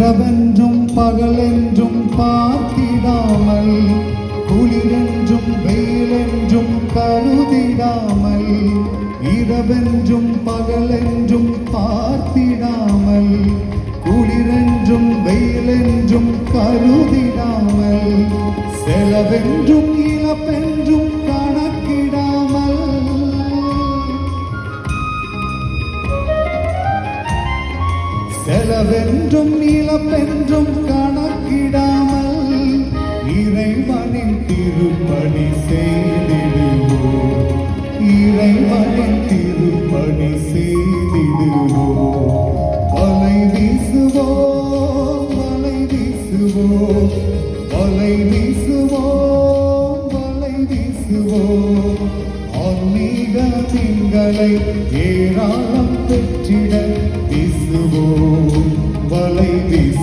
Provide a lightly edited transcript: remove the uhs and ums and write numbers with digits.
இரவென்றும் பகலென்றும் பார்த்திடாமல், குளிரென்றும் வெயிலென்றும் கருதிடாமல், இரவென்றும் பகலென்றும் பார்த்திடாமல், குளிரென்றும் வெயிலென்றும் கருதிடாமல், செலவென்றும் இழப்பென்றும் கணக்கிடாமல், செலவென்றும் இழப்பென்றும் கணக்கிடாமல், இறைவனின் திருப்பணி செய்திடுவோம், இறைவனின் திருப்பணி செய்திடுவோம். வலை வீசுவோம், வலை வீசுவோம், வலை வீசுவோம், வலை வீசுவோம். ஆன்மீக திங்களை ஏராளம் பெற்றிட வீசுவோம், வலை வீசு.